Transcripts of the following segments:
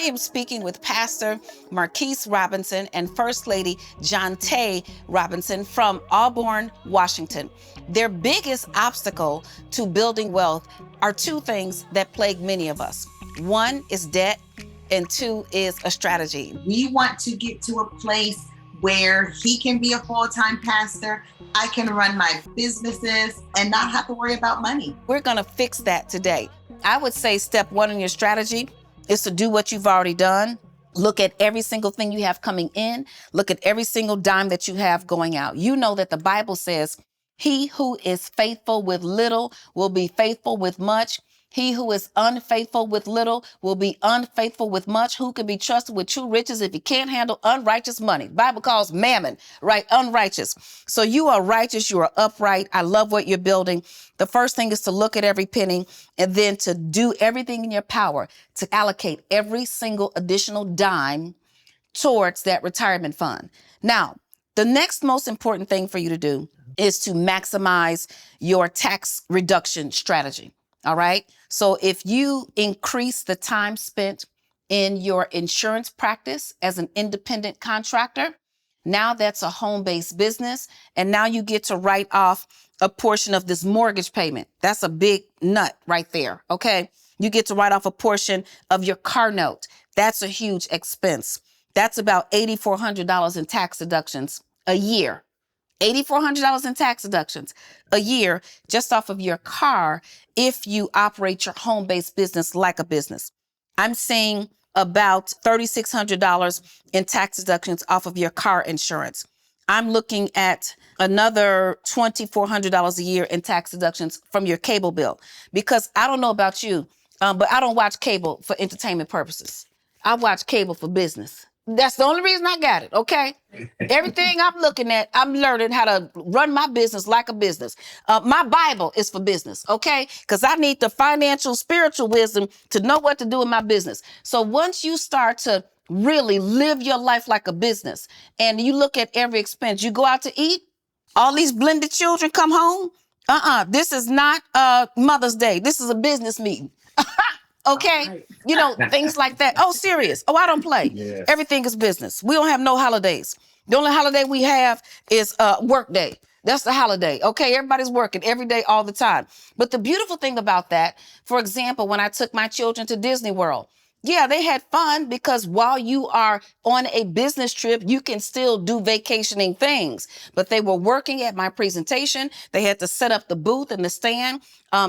I am speaking with Pastor Marquise Robinson and First Lady Jonte Robinson from Auburn, Washington. Their biggest obstacle to building wealth are two things that plague many of us. One is debt, and two is a strategy. We want to get to a place where he can be a full-time pastor, I can run my businesses and not have to worry about money. We're gonna fix that today. I would say step one in your strategy is to do what you've already done. Look at every single thing you have coming in. Look at every single dime that you have going out. You know that the Bible says, he who is faithful with little will be faithful with much. He who is unfaithful with little will be unfaithful with much. Who can be trusted with true riches if he can't handle unrighteous money? The Bible calls mammon, right? Unrighteous. So you are righteous. You are upright. I love what you're building. The first thing is to look at every penny and then to do everything in your power to allocate every single additional dime towards that retirement fund. Now, the next most important thing for you to do is to maximize your tax reduction strategy. All right. So if you increase the time spent in your insurance practice as an independent contractor, now that's a home-based business. And now you get to write off a portion of this mortgage payment. That's a big nut right there. Okay. You get to write off a portion of your car note. That's a huge expense. That's about $8,400 in tax deductions a year. $8,400 in tax deductions a year just off of your car if you operate your home-based business like a business. I'm seeing about $3,600 in tax deductions off of your car insurance. I'm looking at another $2,400 a year in tax deductions from your cable bill. Because I don't know about you, but I don't watch cable for entertainment purposes. I watch cable for business. That's the only reason I got it, okay? Everything I'm looking at, I'm learning how to run my business like a business. My Bible is for business, okay? Because I need the financial, spiritual wisdom to know what to do in my business. So once you start to really live your life like a business and you look at every expense, you go out to eat, all these blended children come home. This is not Mother's Day. This is a business meeting. Okay, right. You know, things like that. Oh, serious. Oh, I don't play. Yes. Everything is business. We don't have no holidays. The only holiday we have is work day. That's the holiday. Okay, everybody's working every day, all the time. But the beautiful thing about that, for example, when I took my children to Disney World, yeah, they had fun because while you are on a business trip, you can still do vacationing things. But they were working at my presentation. They had to set up the booth and the stand.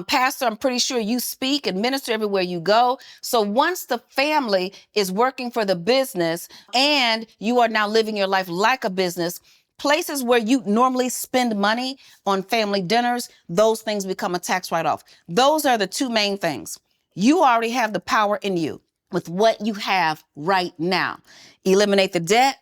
Pastor, I'm pretty sure you speak and minister everywhere you go. So once the family is working for the business and you are now living your life like a business, places where you normally spend money on family dinners, those things become a tax write-off. Those are the two main things. You already have the power in you with what you have right now. Eliminate the debt.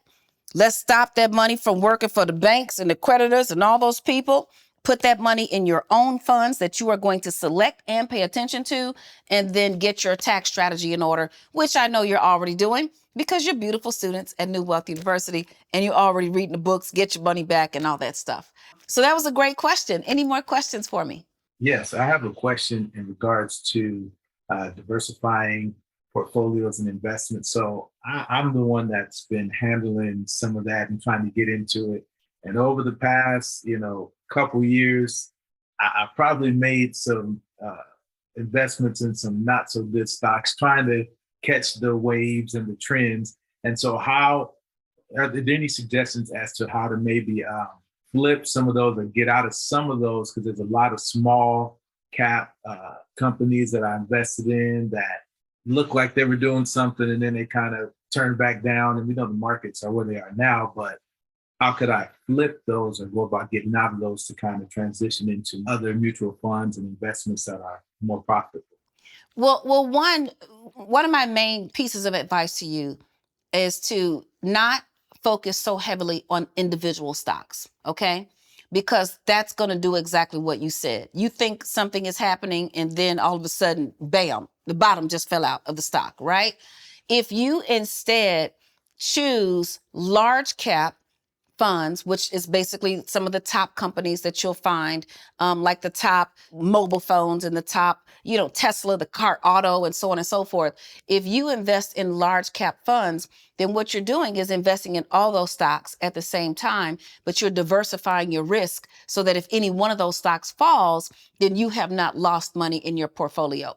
Let's stop that money from working for the banks and the creditors and all those people. Put that money in your own funds that you are going to select and pay attention to, and then get your tax strategy in order, which I know you're already doing because you're beautiful students at New Wealth University and you're already reading the books, get your money back and all that stuff. So that was a great question. Any more questions for me? Yes, I have a question in regards to diversifying portfolios and investments. So I'm the one that's been handling some of that and trying to get into it. And over the past, couple years, I probably made some investments in some not so good stocks, trying to catch the waves and the trends. And so are there any suggestions as to how to maybe flip some of those or get out of some of those? Because there's a lot of small cap companies that I invested in that look like they were doing something and then they kind of turned back down, and we know the markets are where they are now, but how could I flip those or go about getting out of those to kind of transition into other mutual funds and investments that are more profitable? Well, one of my main pieces of advice to you is to not focus so heavily on individual stocks, okay? Because that's going to do exactly what you said. You think something is happening and then all of a sudden, bam, the bottom just fell out of the stock, right? If you instead choose large cap funds, which is basically some of the top companies that you'll find, like the top mobile phones and the top, Tesla, the car auto, and so on and so forth. If you invest in large cap funds, then what you're doing is investing in all those stocks at the same time, but you're diversifying your risk so that if any one of those stocks falls, then you have not lost money in your portfolio.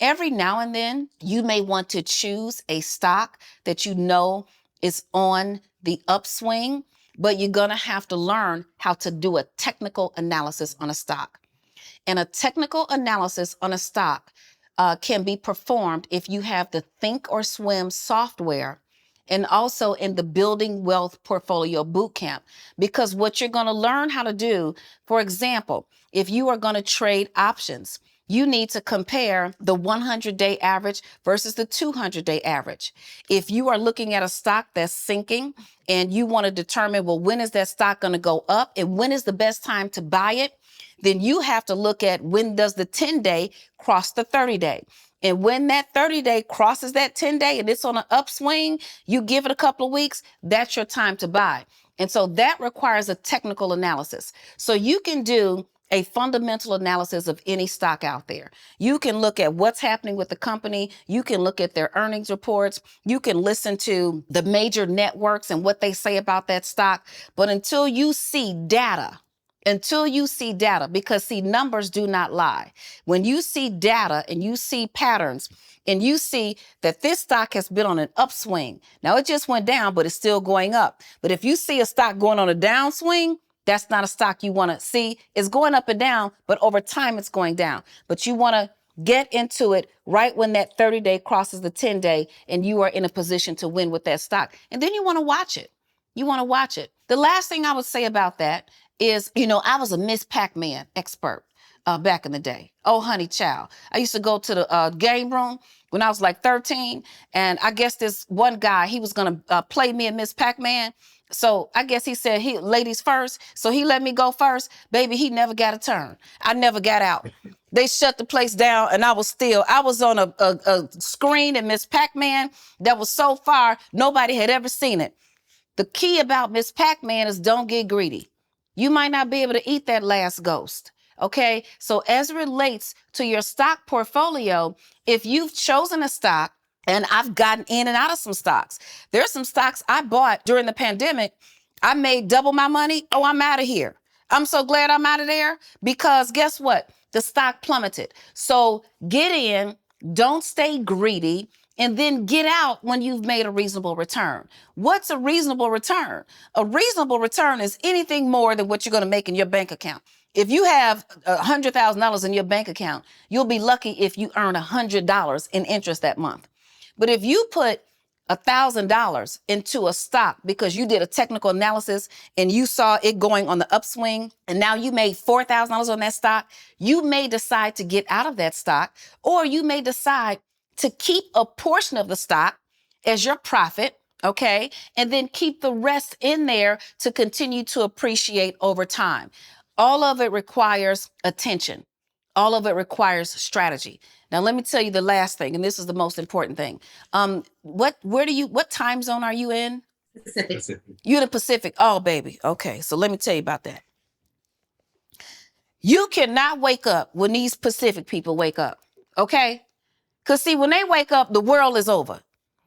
Every now and then, you may want to choose a stock that you know is on the upswing, but you're going to have to learn how to do a technical analysis on a stock. And a technical analysis on a stock can be performed if you have the Think or Swim software and also in the Building Wealth Portfolio Bootcamp. Because what you're going to learn how to do, for example, if you are going to trade options, you need to compare the 100-day average versus the 200-day average. If you are looking at a stock that's sinking and you want to determine, well, when is that stock going to go up and when is the best time to buy it, then you have to look at when does the 10-day cross the 30-day. And when that 30-day crosses that 10-day and it's on an upswing, you give it a couple of weeks, that's your time to buy. And so that requires a technical analysis. So you can do a fundamental analysis of any stock out there. You can look at what's happening with the company. You can look at their earnings reports. You can listen to the major networks and what they say about that stock. But until you see data, because see, numbers do not lie. When you see data and you see patterns and you see that this stock has been on an upswing. Now it just went down, but it's still going up. But if you see a stock going on a downswing, that's not a stock you want to see. It's going up and down, but over time it's going down. But you want to get into it right when that 30-day crosses the 10-day and you are in a position to win with that stock. And then you want to watch it. The last thing I would say about that is, I was a Miss Pac-Man expert back in the day. Oh, honey child. I used to go to the game room when I was like 13. And I guess this one guy, he was going to play me a Miss Pac-Man. So I guess he said, ladies first. So he let me go first. Baby, he never got a turn. I never got out. They shut the place down and I was on a screen in Miss Pac-Man that was so far, nobody had ever seen it. The key about Miss Pac-Man is don't get greedy. You might not be able to eat that last ghost. Okay. So as it relates to your stock portfolio, if you've chosen a stock, and I've gotten in and out of some stocks. There's some stocks I bought during the pandemic. I made double my money. Oh, I'm out of here. I'm so glad I'm out of there because guess what? The stock plummeted. So get in, don't stay greedy, and then get out when you've made a reasonable return. What's a reasonable return? A reasonable return is anything more than what you're going to make in your bank account. If you have $100,000 in your bank account, you'll be lucky if you earn $100 in interest that month. But if you put $1,000 into a stock because you did a technical analysis and you saw it going on the upswing and now you made $4,000 on that stock, you may decide to get out of that stock, or you may decide to keep a portion of the stock as your profit, okay? And then keep the rest in there to continue to appreciate over time. All of it requires attention. All of it requires strategy. Now, let me tell you the last thing, and this is the most important thing. What time zone are you in? Pacific. You're in the Pacific. Oh, baby. Okay, so let me tell you about that. You cannot wake up when these Pacific people wake up, okay? Because see, when they wake up, the world is over.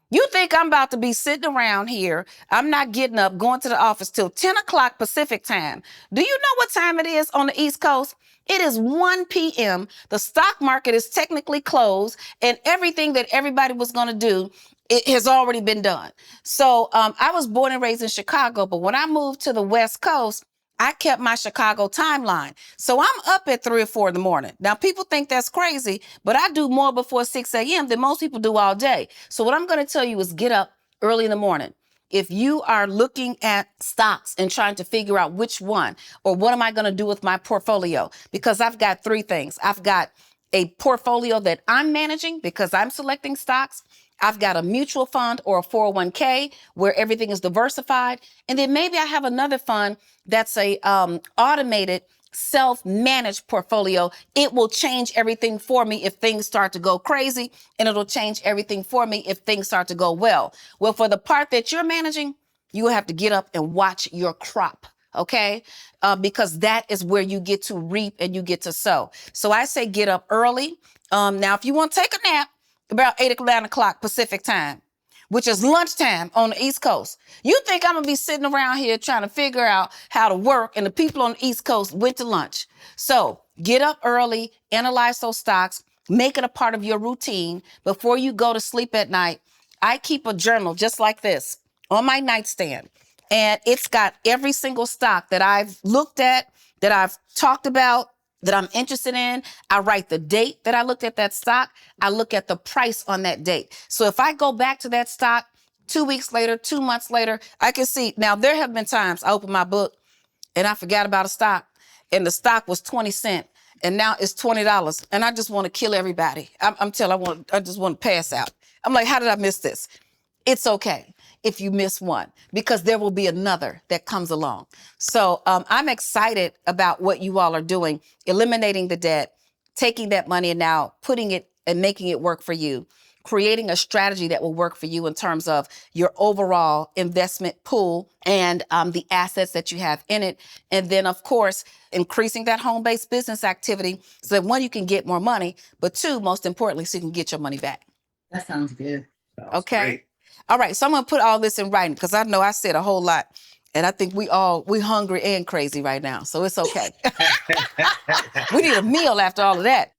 You think I'm about to be sitting around here, I'm not getting up, going to the office till 10 o'clock Pacific time. Do you know what time it is on the East Coast? It is 1 p.m. The stock market is technically closed, and everything that everybody was going to do, it has already been done. So I was born and raised in Chicago, but when I moved to the West Coast, I kept my Chicago timeline. So I'm up at 3 or 4 in the morning. Now, people think that's crazy, but I do more before 6 a.m. than most people do all day. So what I'm going to tell you is get up early in the morning. If you are looking at stocks and trying to figure out which one or what am I going to do with my portfolio, because I've got 3 things. I've got a portfolio that I'm managing because I'm selecting stocks. I've got a mutual fund or a 401k where everything is diversified. And then maybe I have another fund that's a automated self-managed portfolio. It will change everything for me if things start to go crazy, and it'll change everything for me if things start to go well. Well, for the part that you're managing, You have to get up and watch your crop. Okay. Because that is where you get to reap and you get to sow. So I say get up early. Now, if you want to take a nap, about 9 o'clock Pacific time, which is lunchtime on the East Coast. You think I'm gonna be sitting around here trying to figure out how to work, and the people on the East Coast went to lunch. So get up early, analyze those stocks, make it a part of your routine. Before you go to sleep at night, I keep a journal just like this on my nightstand. And it's got every single stock that I've looked at, that I've talked about, that I'm interested in. I write the date that I looked at that stock. I look at the price on that date. So if I go back to that stock 2 weeks later, 2 months later, I can see. Now, there have been times I open my book and I forgot about a stock, and the stock was 20 cents. And now it's $20. And I just want to kill everybody. I'm telling, I just want to pass out. I'm like, how did I miss this? It's okay if you miss one, because there will be another that comes along. So I'm excited about what you all are doing, eliminating the debt, taking that money and now putting it and making it work for you, creating a strategy that will work for you in terms of your overall investment pool and the assets that you have in it. And then, of course, increasing that home-based business activity so that, one, you can get more money, but two, most importantly, so you can get your money back. That sounds good. Okay. Great. All right. So I'm going to put all this in writing because I know I said a whole lot. And I think we hungry and crazy right now. So it's okay. We need a meal after all of that.